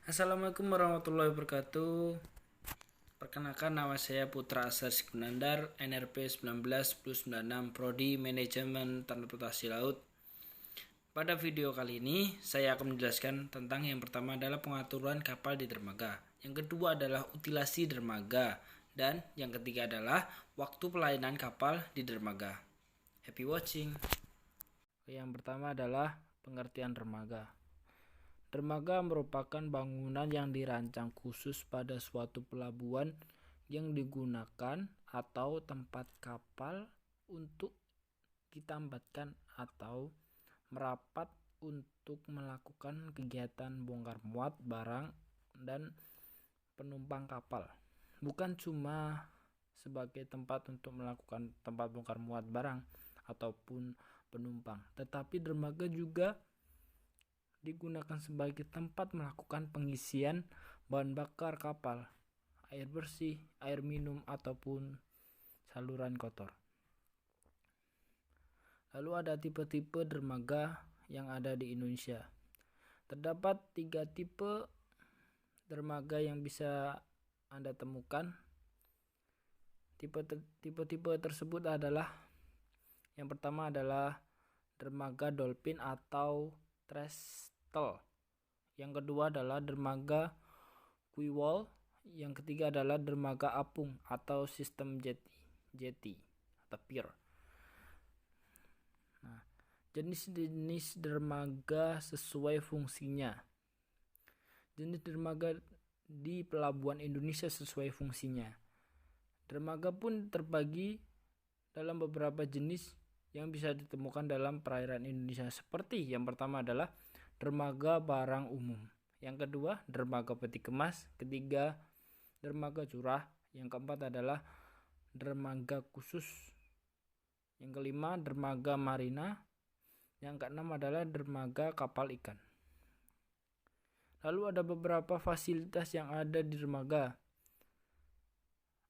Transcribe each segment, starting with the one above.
Assalamualaikum warahmatullahi wabarakatuh. Perkenalkan, nama saya Putra Asar Sikunandar, NRP 19+96, Prodi Manajemen Transportasi Laut. Pada video kali ini, saya akan menjelaskan tentang yang pertama adalah pengaturan kapal di dermaga, yang kedua adalah utilasi dermaga, dan yang ketiga adalah waktu pelayanan kapal di dermaga. Happy watching. Yang pertama adalah pengertian dermaga. Dermaga merupakan bangunan yang dirancang khusus pada suatu pelabuhan yang digunakan atau tempat kapal untuk ditambatkan atau merapat untuk melakukan kegiatan bongkar muat barang dan penumpang kapal. Bukan cuma sebagai tempat untuk melakukan tempat bongkar muat barang ataupun penumpang, tetapi dermaga juga digunakan sebagai tempat melakukan pengisian bahan bakar kapal, air bersih, air minum, ataupun saluran kotor. Lalu ada tipe-tipe dermaga yang ada di Indonesia. Terdapat 3 tipe dermaga yang bisa Anda temukan. Tipe-tipe tersebut adalah yang pertama adalah dermaga dolphin atau trestle. Yang kedua adalah dermaga Queewall. Yang ketiga adalah dermaga apung atau sistem jetty atau pier. Nah, jenis-jenis dermaga sesuai fungsinya. Jenis dermaga di pelabuhan Indonesia sesuai fungsinya. Dermaga pun terbagi dalam beberapa jenis yang bisa ditemukan dalam perairan Indonesia, seperti yang pertama adalah dermaga barang umum, yang kedua dermaga peti kemas, ketiga dermaga curah, yang keempat adalah dermaga khusus, yang kelima dermaga marina, yang keenam adalah dermaga kapal ikan. Lalu ada beberapa fasilitas yang ada di dermaga,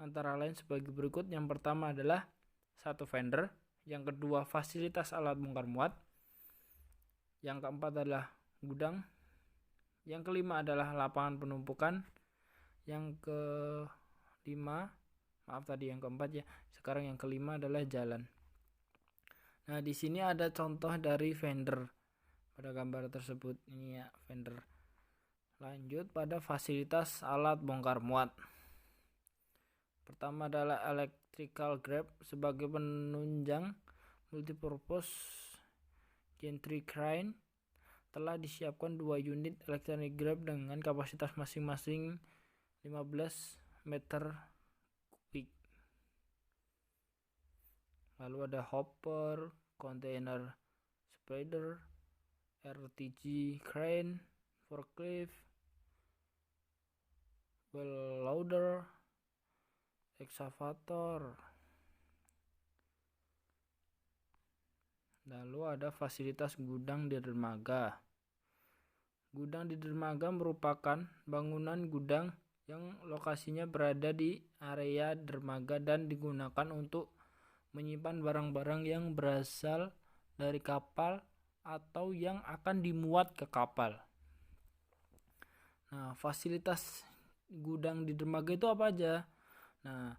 antara lain sebagai berikut. Yang pertama adalah 1 vendor, yang kedua fasilitas alat bongkar muat, yang keempat adalah gudang, yang kelima adalah lapangan penumpukan, yang keempat ya. Sekarang yang kelima adalah jalan. Nah, di sini ada contoh dari vendor pada gambar tersebut. Ini ya vendor. Lanjut pada fasilitas alat bongkar muat. Pertama adalah electrical grab sebagai penunjang multipurpose gantry crane. Telah disiapkan 2 unit electric grab dengan kapasitas masing-masing 15 meter kubik. Lalu ada hopper, container spreader, RTG crane, forklift, wheel loader, excavator. Lalu ada fasilitas gudang di dermaga. Gudang di dermaga merupakan bangunan gudang yang lokasinya berada di area dermaga dan digunakan untuk menyimpan barang-barang yang berasal dari kapal atau yang akan dimuat ke kapal. Nah, fasilitas gudang di dermaga itu apa aja? Nah,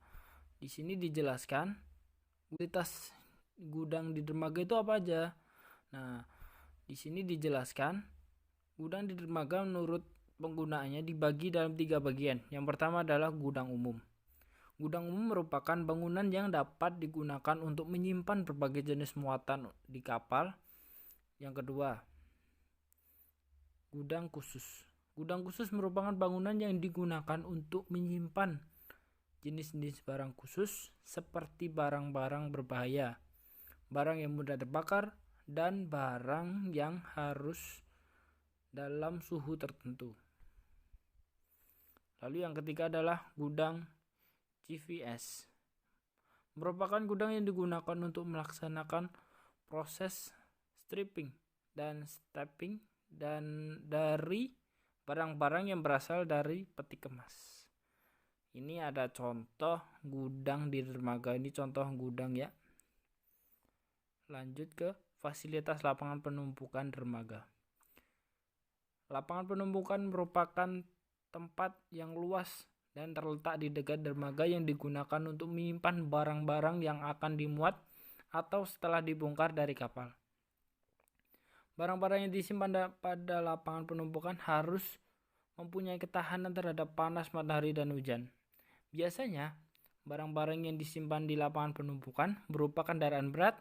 di sini dijelaskan fasilitas gudang di dermaga itu apa aja. Nah, di sini dijelaskan gudang di dermaga menurut penggunaannya dibagi dalam 3 bagian. Yang pertama adalah gudang umum. Gudang umum merupakan bangunan yang dapat digunakan untuk menyimpan berbagai jenis muatan di kapal. Yang kedua, gudang khusus. Gudang khusus merupakan bangunan yang digunakan untuk menyimpan jenis-jenis barang khusus seperti barang-barang berbahaya, barang yang mudah terbakar, dan barang yang harus dalam suhu tertentu. Lalu yang ketiga adalah gudang GVS. Merupakan gudang yang digunakan untuk melaksanakan proses stripping dan stacking dan dari barang-barang yang berasal dari peti kemas. Ini ada contoh gudang di dermaga. Ini contoh gudang ya. Lanjut ke fasilitas lapangan penumpukan dermaga. Lapangan penumpukan merupakan tempat yang luas dan terletak di dekat dermaga yang digunakan untuk menyimpan barang-barang yang akan dimuat atau setelah dibongkar dari kapal. Barang-barang yang disimpan pada lapangan penumpukan harus mempunyai ketahanan terhadap panas matahari dan hujan. Biasanya, barang-barang yang disimpan di lapangan penumpukan berupa kendaraan berat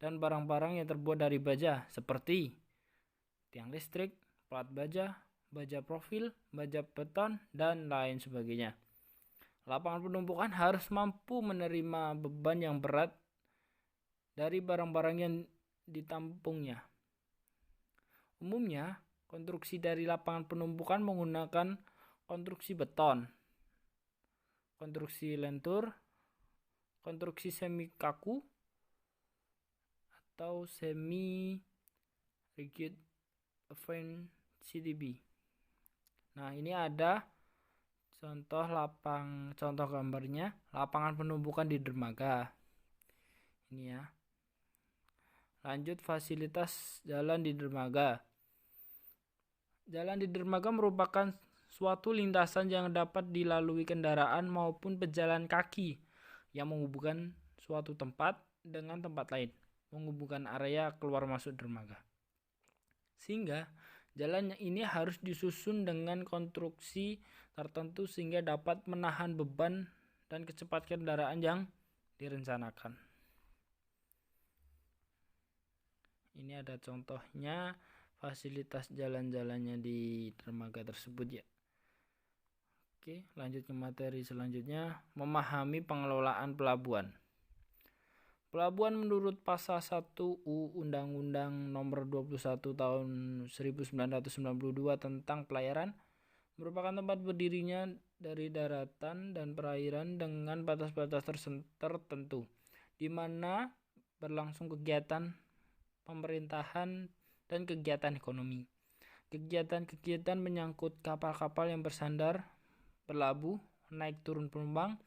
dan barang-barang yang terbuat dari baja seperti tiang listrik, plat baja, baja profil, baja beton, dan lain sebagainya. Lapangan penumpukan harus mampu menerima beban yang berat dari barang-barang yang ditampungnya. Umumnya, konstruksi dari lapangan penumpukan menggunakan konstruksi beton, konstruksi lentur, konstruksi semi kaku, atau semi rigid advanced CDB. Nah, ini ada contoh gambarnya lapangan penumpukan di dermaga. Ini ya. Lanjut, fasilitas jalan di dermaga. Jalan di dermaga merupakan suatu lintasan yang dapat dilalui kendaraan maupun pejalan kaki yang menghubungkan suatu tempat dengan tempat lain, menghubungkan area keluar masuk dermaga. Sehingga jalan ini harus disusun dengan konstruksi tertentu sehingga dapat menahan beban dan kecepatan kendaraan yang direncanakan. Ini ada contohnya fasilitas jalan-jalannya di dermaga tersebut ya. Oke, lanjut ke materi selanjutnya, memahami pengelolaan pelabuhan. Pelabuhan menurut pasal 1 Undang-Undang Nomor 21 Tahun 1992 tentang pelayaran merupakan tempat berdirinya dari daratan dan perairan dengan batas-batas tertentu, di mana berlangsung kegiatan pemerintahan dan kegiatan ekonomi. Kegiatan-kegiatan menyangkut kapal-kapal yang bersandar, berlabuh, naik turun penumpang.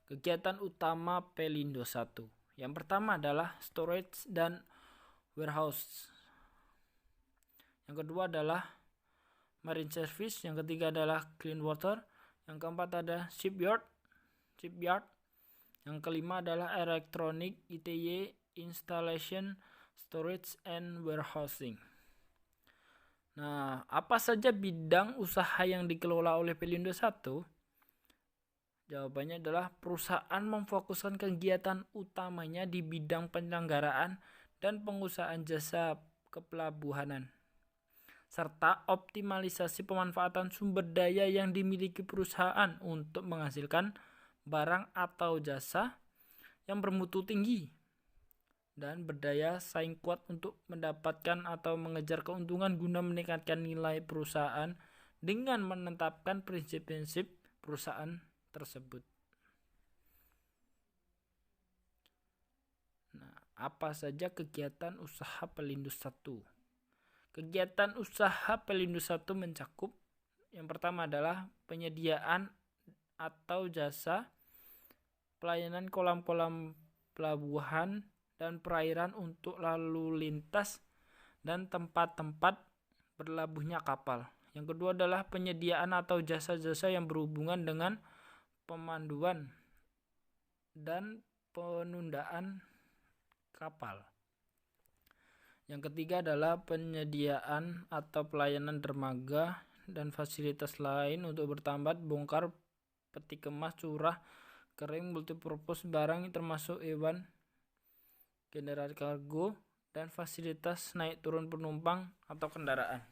Kegiatan utama Pelindo 1. Yang pertama adalah storage dan warehouse. Yang kedua adalah marine service. Yang ketiga adalah clean water. Yang keempat ada shipyard. Yang kelima adalah electronic, ITY, installation, storage and warehousing. Nah, apa saja bidang usaha yang dikelola oleh Pelindo 1? Jawabannya adalah perusahaan memfokuskan kegiatan utamanya di bidang penyelenggaraan dan pengusahaan jasa kepelabuhanan, serta optimalisasi pemanfaatan sumber daya yang dimiliki perusahaan untuk menghasilkan barang atau jasa yang bermutu tinggi dan berdaya saing kuat untuk mendapatkan atau mengejar keuntungan guna meningkatkan nilai perusahaan dengan menetapkan prinsip-prinsip perusahaan tersebut. Nah, apa saja kegiatan usaha Pelindo 1? Kegiatan usaha Pelindo 1 mencakup yang pertama adalah penyediaan atau jasa pelayanan kolam-kolam pelabuhan dan perairan untuk lalu lintas dan tempat-tempat berlabuhnya kapal. Yang kedua adalah penyediaan atau jasa-jasa yang berhubungan dengan pemanduan dan penundaan kapal. Yang ketiga adalah penyediaan atau pelayanan dermaga dan fasilitas lain untuk bertambat, bongkar, peti kemas, curah, kering, multipurpose barang termasuk hewan, generator kargo, dan fasilitas naik turun penumpang atau kendaraan.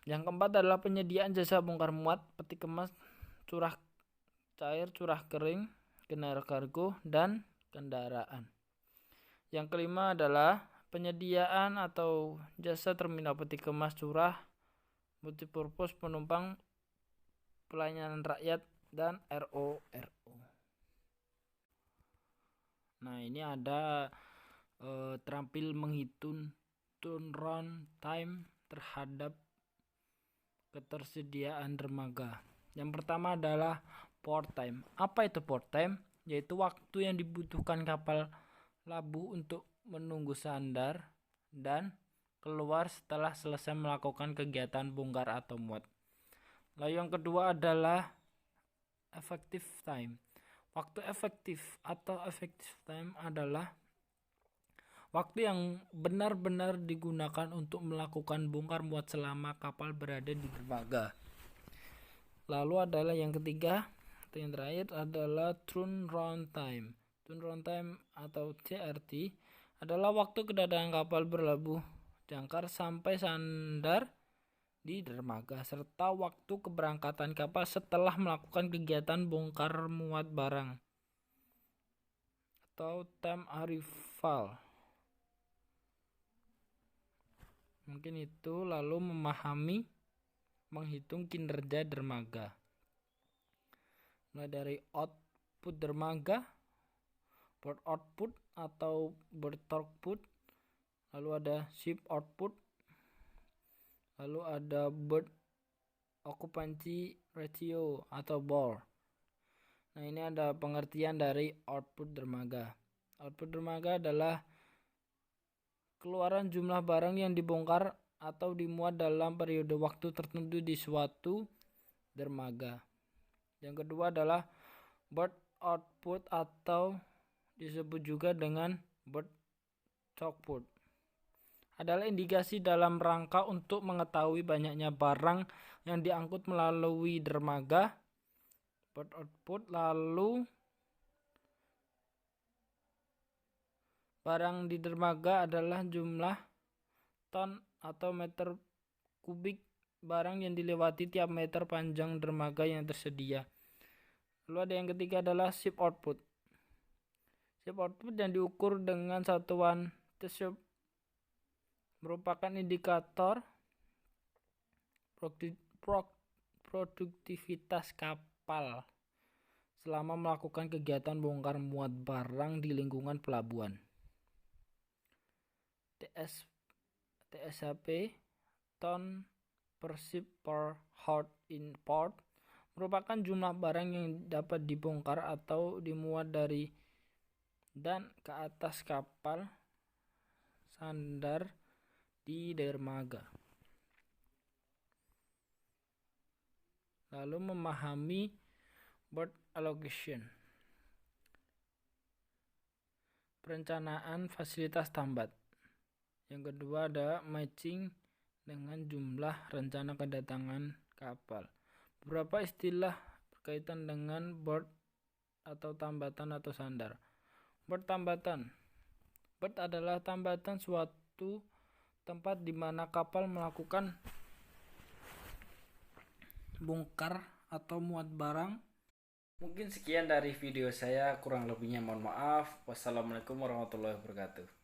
Yang keempat adalah penyediaan jasa bongkar muat, peti kemas, curah cair, curah kering, generator kargo, dan kendaraan. Yang kelima adalah penyediaan atau jasa terminal peti kemas, curah, multipurpose penumpang, pelayanan rakyat, dan RO. Nah, ini ada terampil menghitung turnaround time terhadap ketersediaan dermaga. Yang pertama adalah port time. Apa itu port time? Yaitu waktu yang dibutuhkan kapal labuh untuk menunggu sandar dan keluar setelah selesai melakukan kegiatan bongkar atau muat. Lalu yang kedua adalah effective time. Waktu efektif atau effective time adalah waktu yang benar-benar digunakan untuk melakukan bongkar muat selama kapal berada di dermaga. Lalu adalah yang ketiga atau yang terakhir adalah turnaround time. Turnaround time atau TRT adalah waktu kedatangan kapal berlabuh jangkar sampai sandar di dermaga serta waktu keberangkatan kapal setelah melakukan kegiatan bongkar muat barang atau time arrival. Mungkin itu. Lalu memahami menghitung kinerja dermaga, mulai dari output dermaga, port output atau berth output, lalu ada ship output, lalu ada berth occupancy ratio atau BOR. Nah, ini ada pengertian dari output dermaga. Output dermaga adalah keluaran jumlah barang yang dibongkar atau dimuat dalam periode waktu tertentu di suatu dermaga. Yang kedua adalah berth output atau disebut juga dengan berth throughput. Adalah indikasi dalam rangka untuk mengetahui banyaknya barang yang diangkut melalui dermaga. Berth output lalu barang di dermaga adalah jumlah ton atau meter kubik barang yang dilewati tiap meter panjang dermaga yang tersedia. Lalu ada yang ketiga adalah ship output. Ship output yang diukur dengan satuan TSHOP merupakan indikator produktivitas kapal selama melakukan kegiatan bongkar muat barang di lingkungan pelabuhan. TSHP ton per ship per hour in port merupakan jumlah barang yang dapat dibongkar atau dimuat dari dan ke atas kapal sandar di dermaga. Lalu memahami berth allocation, perencanaan fasilitas tambat. Yang kedua ada matching dengan jumlah rencana kedatangan kapal. Beberapa istilah berkaitan dengan berth atau tambatan atau sandar. Berth tambatan. Berth adalah tambatan suatu tempat di mana kapal melakukan bongkar atau muat barang. Mungkin sekian dari video saya, kurang lebihnya mohon maaf. Wassalamualaikum warahmatullahi wabarakatuh.